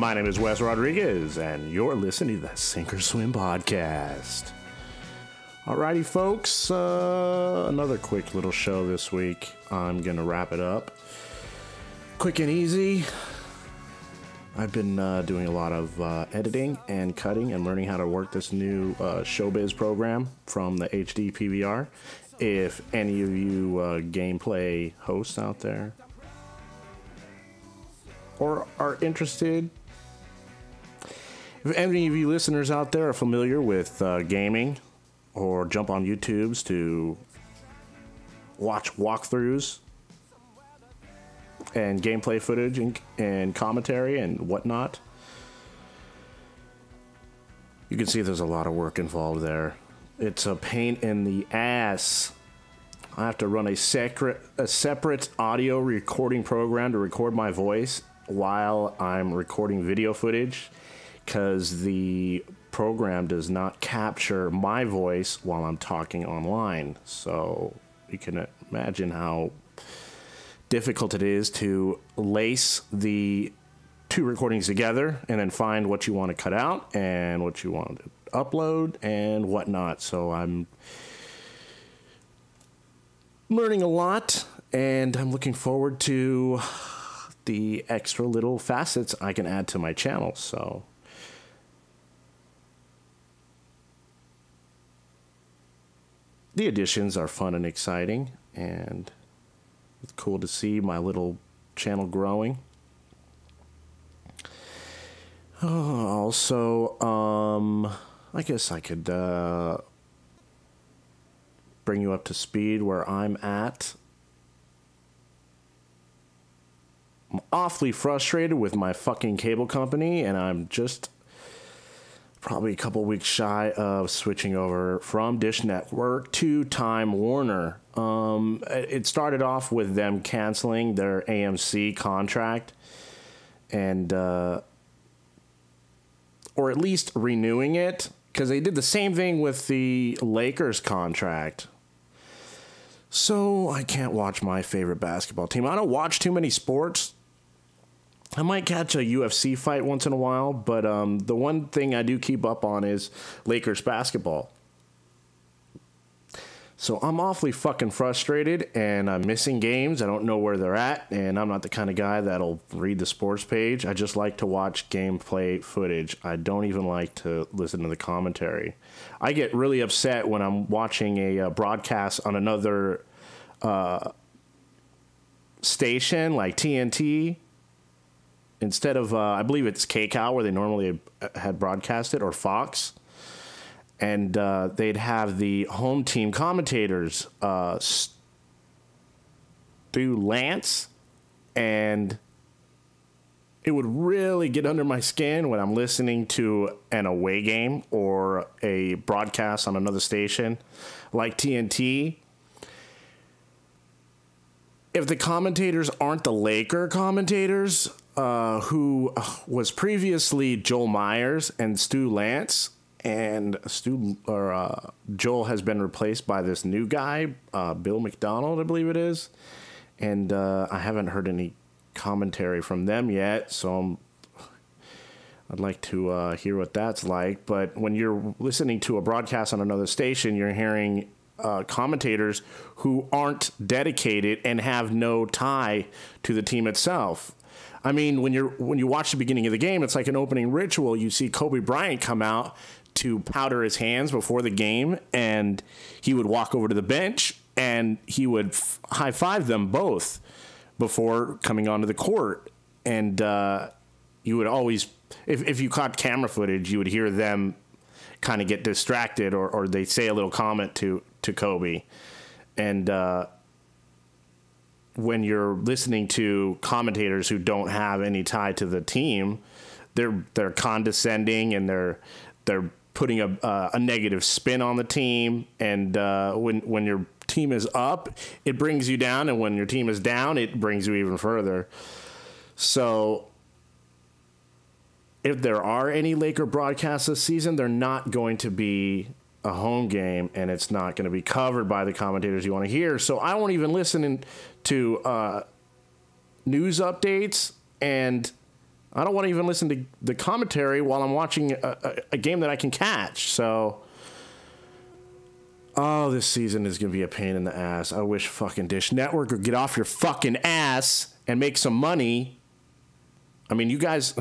My name is Wes Rodriguez, and you're listening to the Sink or Swim podcast. Alrighty, folks, another quick little show this week. I'm going to wrap it up quick and easy. I've been doing a lot of editing and cutting and learning how to work this new Showbiz program from the HD PVR. If any of you gameplay hosts out there or are interested, if any of you listeners out there are familiar with gaming or jump on YouTubes to watch walkthroughs and gameplay footage and commentary and whatnot, you can see there's a lot of work involved there. It's a pain in the ass. I have to run a separate audio recording program to record my voice while I'm recording video footage, because the program does not capture my voice while I'm talking online. So you can imagine how difficult it is to lace the two recordings together and then find what you want to cut out and what you want to upload and whatnot. So I'm learning a lot, and I'm looking forward to the extra little facets I can add to my channel. So the additions are fun and exciting, and it's cool to see my little channel growing. Also, I guess I could bring you up to speed where I'm at. I'm awfully frustrated with my fucking cable company, and I'm just probably a couple weeks shy of switching over from Dish Network to Time Warner. It started off with them canceling their AMC contract and or at least renewing it, because they did the same thing with the Lakers contract. So I can't watch my favorite basketball team. I don't watch too many sports. I might catch a UFC fight once in a while, but the one thing I do keep up on is Lakers basketball. So I'm awfully fucking frustrated, and I'm missing games. I don't know where they're at, and I'm not the kind of guy that'll read the sports page. I just like to watch gameplay footage. I don't even like to listen to the commentary. I get really upset when I'm watching a broadcast on another station like TNT. Instead of, I believe it's KCOW where they normally had broadcasted, or Fox. And they'd have the home team commentators, Stu Lance, and it would really get under my skin when I'm listening to an away game or a broadcast on another station like TNT. If the commentators aren't the Laker commentators, who was previously Joel Myers and Stu Lance, and Joel has been replaced by this new guy, Bill McDonald, I believe it is, and I haven't heard any commentary from them yet, so I'd like to hear what that's like. But when you're listening to a broadcast on another station, you're hearing commentators who aren't dedicated and have no tie to the team itself. I mean, when you watch the beginning of the game, it's like an opening ritual. You see Kobe Bryant come out to powder his hands before the game, and he would walk over to the bench and he would high-five them both before coming onto the court. And you would always, if you caught camera footage, you would hear them kind of get distracted, or they say a little comment to Kobe. And when you're listening to commentators who don't have any tie to the team, they're condescending, and they're putting a negative spin on the team. And when your team is up, it brings you down, and when your team is down, it brings you even further. So if there are any Laker broadcasts this season, they're not going to be a home game, and it's not going to be covered by the commentators you want to hear. So I won't even listen to news updates and I don't want to even listen to the commentary while I'm watching a game that I can catch. So, oh, this season is going to be a pain in the ass. I wish fucking Dish Network would get off your fucking ass and make some money. I mean, you guys,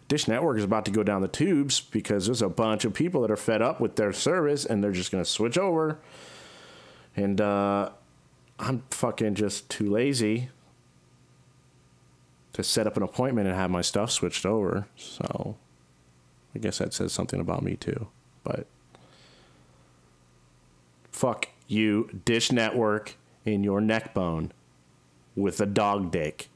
Dish Network is about to go down the tubes because there's a bunch of people that are fed up with their service and they're just going to switch over. And I'm fucking just too lazy to set up an appointment and have my stuff switched over. So I guess that says something about me too. But fuck you, Dish Network, in your neck bone with a dog dick.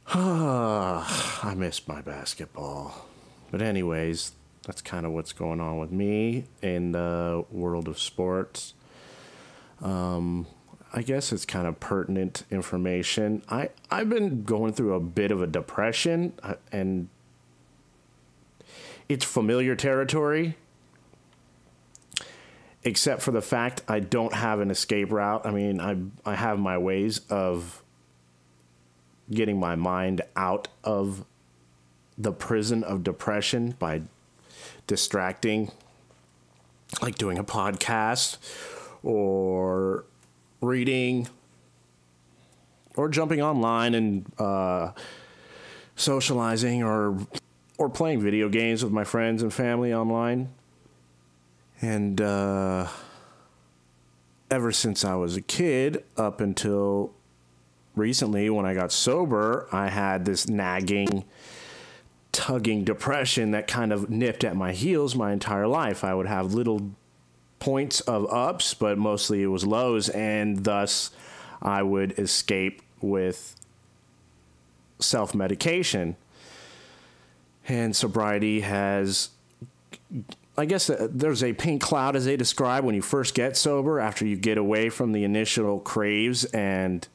I miss my basketball. But anyways, that's kind of what's going on with me in the world of sports. I guess it's kind of pertinent information. I've been going through a bit of a depression, and it's familiar territory, except for the fact I don't have an escape route. I mean, I have my ways of getting my mind out of the prison of depression by distracting, like doing a podcast or reading or jumping online and socializing or playing video games with my friends and family online. And ever since I was a kid up until recently when I got sober, I had this nagging, tugging depression that kind of nipped at my heels my entire life. I would have little points of ups, but mostly it was lows, and thus I would escape with self-medication. And sobriety has, I guess there's a pink cloud, as they describe, when you first get sober, after you get away from the initial craves and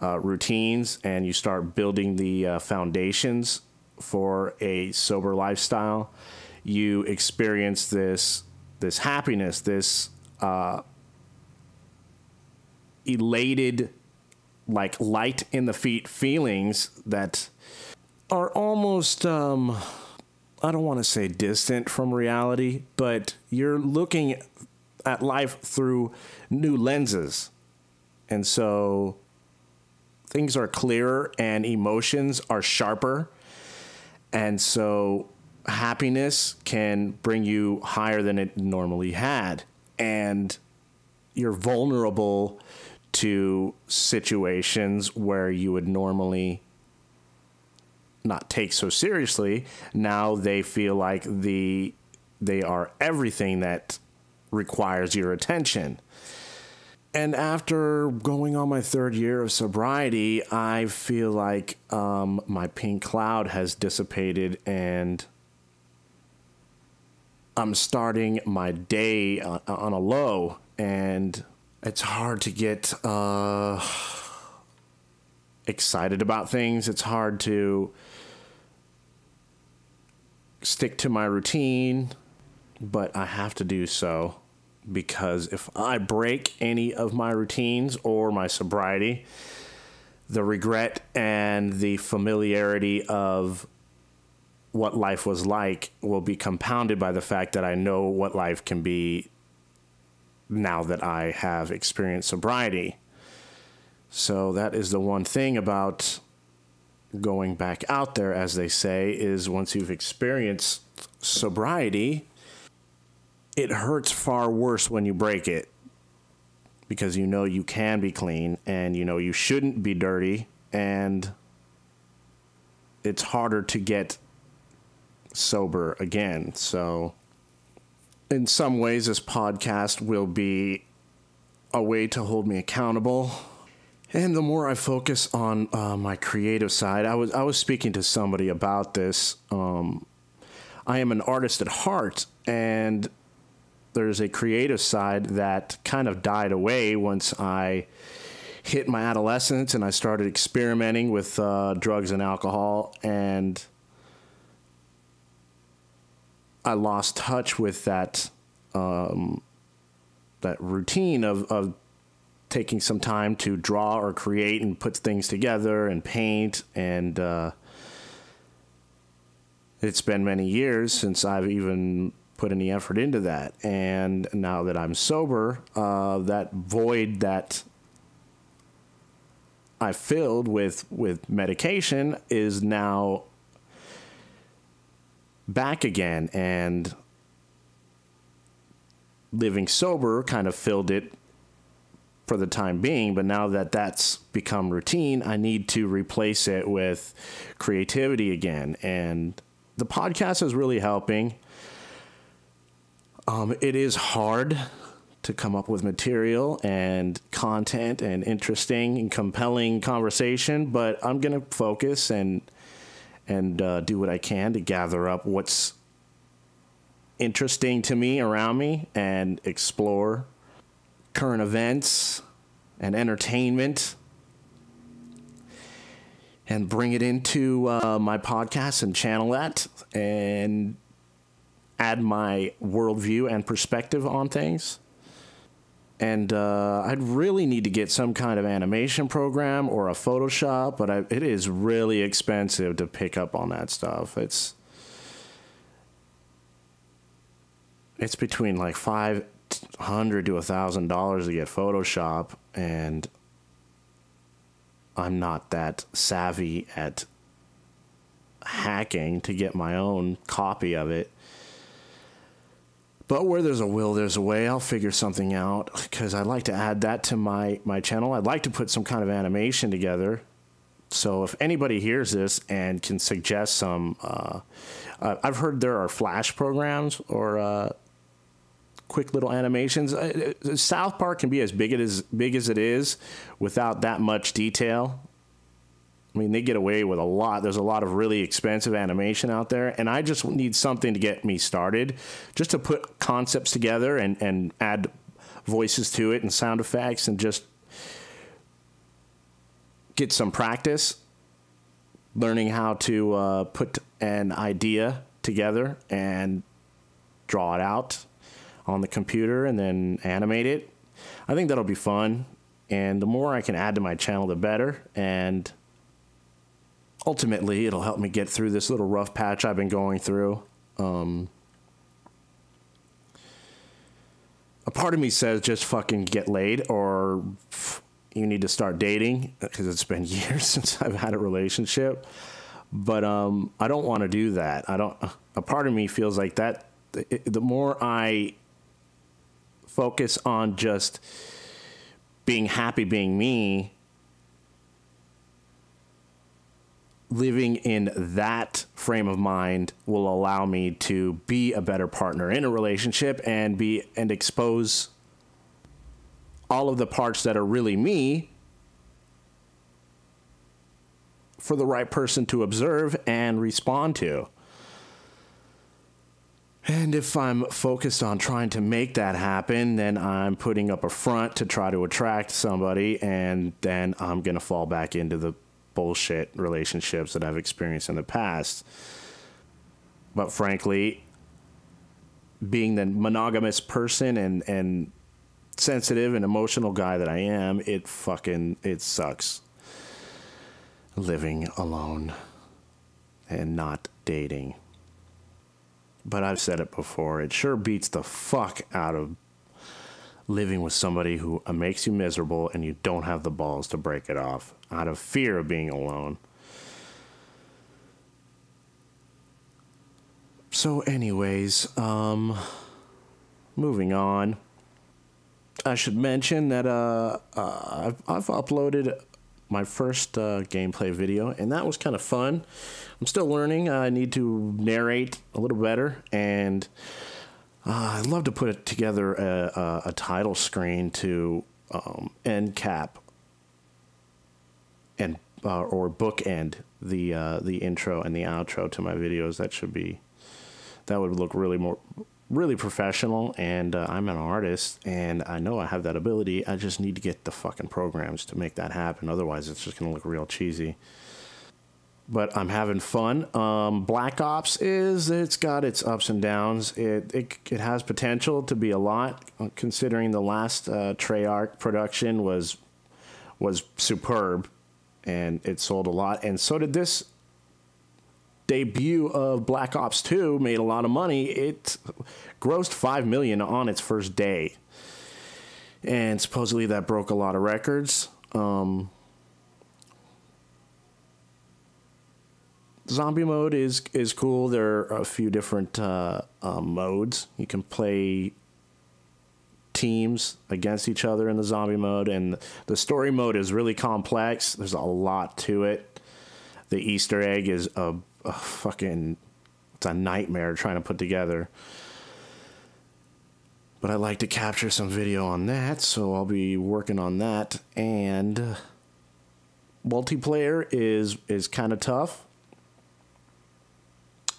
routines, and you start building the foundations for a sober lifestyle. You experience this happiness, this elated, like light in the feet feelings that are almost, I don't want to say distant from reality, but you're looking at life through new lenses. And so things are clearer and emotions are sharper. And so happiness can bring you higher than it normally had. And you're vulnerable to situations where you would normally not take so seriously. Now they feel like they are everything that requires your attention. And after going on my third year of sobriety, I feel like my pink cloud has dissipated, and I'm starting my day on a low, and it's hard to get excited about things. It's hard to stick to my routine, but I have to do so, because if I break any of my routines or my sobriety, the regret and the familiarity of what life was like will be compounded by the fact that I know what life can be now that I have experienced sobriety. So that is the one thing about going back out there, as they say, is once you've experienced sobriety, it hurts far worse when you break it, because you know you can be clean and you know you shouldn't be dirty, and it's harder to get sober again. So in some ways, this podcast will be a way to hold me accountable. And the more I focus on my creative side, I was speaking to somebody about this. I am an artist at heart, and there's a creative side that kind of died away once I hit my adolescence and I started experimenting with drugs and alcohol, and I lost touch with that routine of taking some time to draw or create and put things together and paint and it's been many years since I've even put any effort into that. And now that I'm sober, that void that I filled with medication is now back again, and living sober kind of filled it for the time being. But now that that's become routine, I need to replace it with creativity again. And the podcast is really helping. It is hard to come up with material and content and interesting and compelling conversation, but I'm going to focus and do what I can to gather up what's interesting to me around me and explore current events and entertainment and bring it into my podcast and channel that and add my worldview and perspective on things. And I'd really need to get some kind of animation program or a Photoshop, but it is really expensive to pick up on that stuff. It's between like $500 to $1,000 to get Photoshop, and I'm not that savvy at hacking to get my own copy of it. But where there's a will, there's a way. I'll figure something out, because I'd like to add that to my channel. I'd like to put some kind of animation together. So if anybody hears this and can suggest some, I've heard there are Flash programs or quick little animations. South Park can be as big as it is without that much detail. I mean, they get away with a lot. There's a lot of really expensive animation out there, and I just need something to get me started, just to put concepts together and add voices to it and sound effects and just get some practice learning how to put an idea together and draw it out on the computer and then animate it. I think that'll be fun, and the more I can add to my channel, the better. And ultimately, it'll help me get through this little rough patch I've been going through. A part of me says just fucking get laid, or you need to start dating, because it's been years since I've had a relationship. But I don't want to do that. A part of me feels like that the more I focus on just being happy being me, living in that frame of mind will allow me to be a better partner in a relationship and expose all of the parts that are really me for the right person to observe and respond to. And if I'm focused on trying to make that happen, then I'm putting up a front to try to attract somebody, and then I'm going to fall back into the bullshit relationships that I've experienced in the past. But frankly, being the monogamous person and sensitive and emotional guy that I am, it sucks living alone and not dating. But I've said it before, it sure beats the fuck out of living with somebody who makes you miserable and you don't have the balls to break it off out of fear of being alone. So anyways, moving on. I should mention that I've uploaded my first gameplay video, and that was kind of fun. I'm still learning. I need to narrate a little better, and I'd love to put together a title screen to end cap and or bookend the intro and the outro to my videos. That would look really professional, and I'm an artist, and I know I have that ability. I just need to get the fucking programs to make that happen. Otherwise, it's just gonna look real cheesy. But I'm having fun. Black Ops it's got its ups and downs. It has potential to be a lot, considering the last Treyarch production was superb, and it sold a lot, and so did this debut of Black Ops 2 made a lot of money. It grossed $5 million on its first day. And supposedly that broke a lot of records. Zombie mode is cool. There are a few different modes. You can play teams against each other in the zombie mode, and the story mode is really complex. There's a lot to it. The Easter egg is a fucking, it's a nightmare trying to put together. But I'd like to capture some video on that, so I'll be working on that. And multiplayer is kind of tough,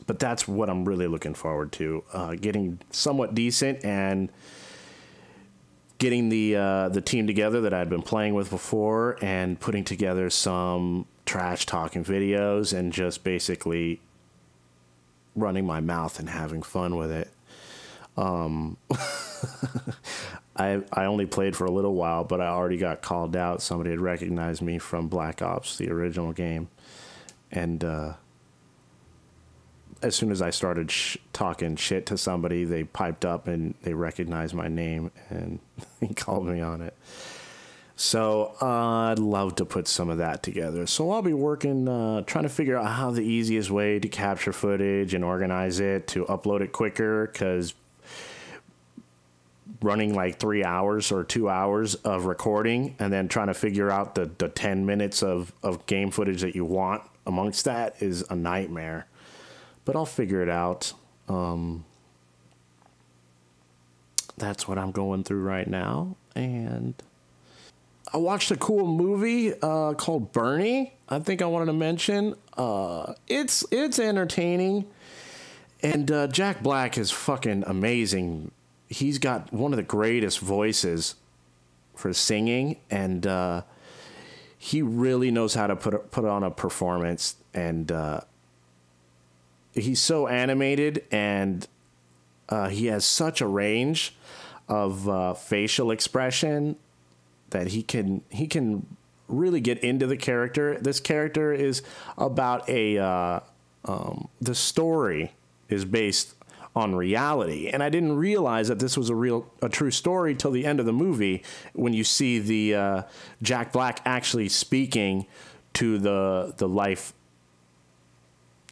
but that's what I'm really looking forward to. Getting somewhat decent and getting the team together that I'd been playing with before and putting together some trash talking videos and just basically running my mouth and having fun with it. I only played for a little while, but I already got called out. Somebody had recognized me from Black Ops, the original game. And as soon as I started talking shit to somebody, they piped up and they recognized my name and he called me on it. So I'd love to put some of that together. So I'll be working, trying to figure out how the easiest way to capture footage and organize it to upload it quicker, because running like 3 hours or 2 hours of recording and then trying to figure out the 10 minutes of game footage that you want amongst that is a nightmare. But I'll figure it out. That's what I'm going through right now. And I watched a cool movie called Bernie. I think I wanted to mention. It's entertaining. And Jack Black is fucking amazing. He's got one of the greatest voices for singing. And he really knows how to put on a performance. And he's so animated, and he has such a range of facial expression that he can really get into the character. This character is about the story is based on reality, and I didn't realize that this was a true story till the end of the movie, when you see the Jack Black actually speaking to the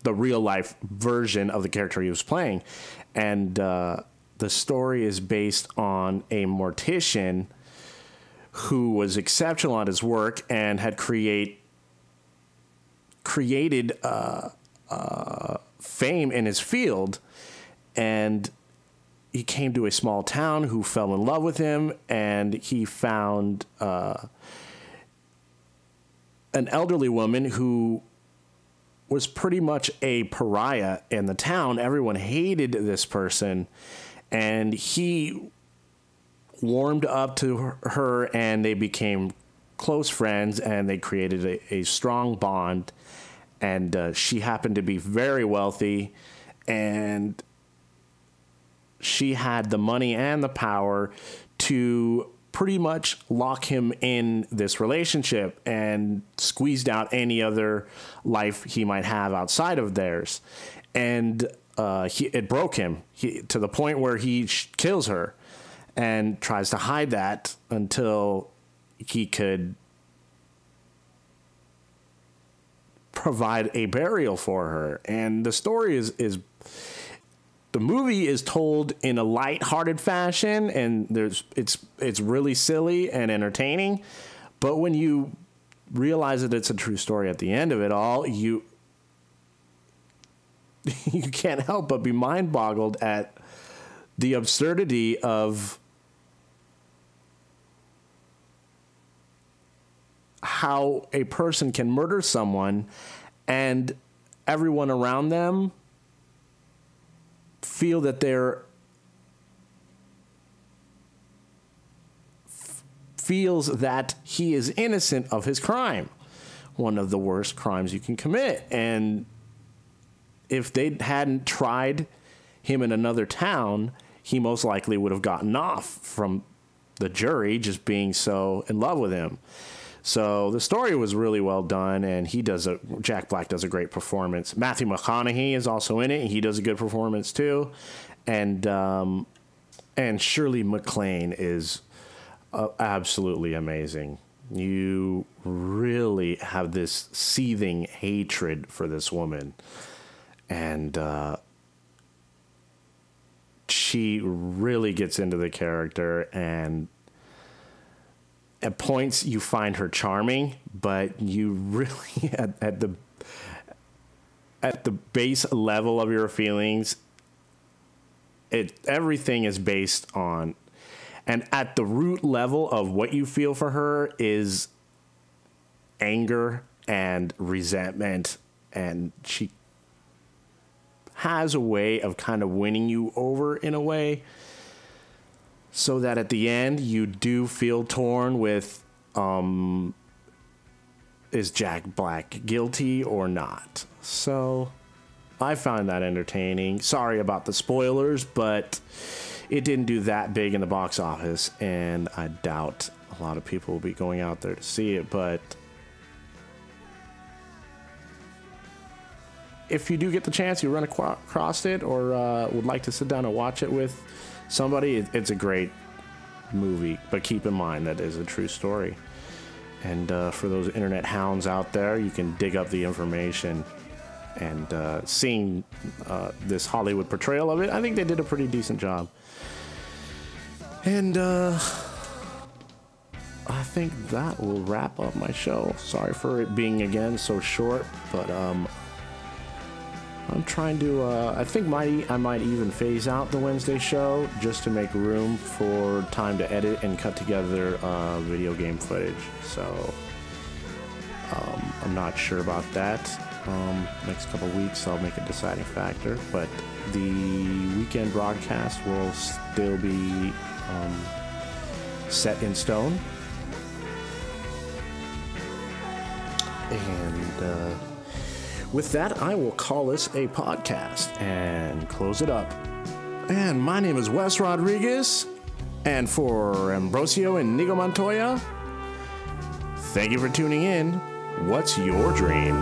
real life version of the character he was playing. And the story is based on a mortician who was exceptional at his work and had created fame in his field. And he came to a small town who fell in love with him, and he found an elderly woman who was pretty much a pariah in the town. Everyone hated this person, and he warmed up to her, and they became close friends, and they created a strong bond. And she happened to be very wealthy, and she had the money and the power to pretty much lock him in this relationship and squeezed out any other life he might have outside of theirs. And it broke him to the point where he kills her and tries to hide that until he could provide a burial for her. And the story is the movie is told in a light-hearted fashion, and it's really silly and entertaining. But when you realize that it's a true story at the end of it all, you can't help but be mind-boggled at the absurdity of how a person can murder someone and everyone around them feel that feels that he is innocent of his crime, one of the worst crimes you can commit. And if they hadn't tried him in another town, he most likely would have gotten off from the jury just being so in love with him. So the story was really well done, and Jack Black does a great performance. Matthew McConaughey is also in it. He does a good performance too. And Shirley MacLaine is absolutely amazing. You really have this seething hatred for this woman. And she really gets into the character, and at points you find her charming, but you really at the base level of your feelings, everything is based on, and at the root level of what you feel for her is anger and resentment, and she has a way of kind of winning you over in a way, so that at the end you do feel torn with, is Jack Black guilty or not? So I find that entertaining. Sorry about the spoilers, but it didn't do that big in the box office, and I doubt a lot of people will be going out there to see it. But if you do get the chance, you run across it, or would like to sit down and watch it with somebody, it's a great movie. But keep in mind that is a true story. And for those internet hounds out there, you can dig up the information. And seeing this Hollywood portrayal of it, I think they did a pretty decent job. And I think that will wrap up my show. Sorry for it being, again, so short, but I'm trying to, I think I might even phase out the Wednesday show just to make room for time to edit and cut together video game footage. So I'm not sure about that. Next couple weeks I'll make a deciding factor, but the weekend broadcast will still be set in stone. And with that, I will call this a podcast and close it up. And my name is Wes Rodriguez, and for Ambrosio and Nigo Montoya, thank you for tuning in. What's your dream?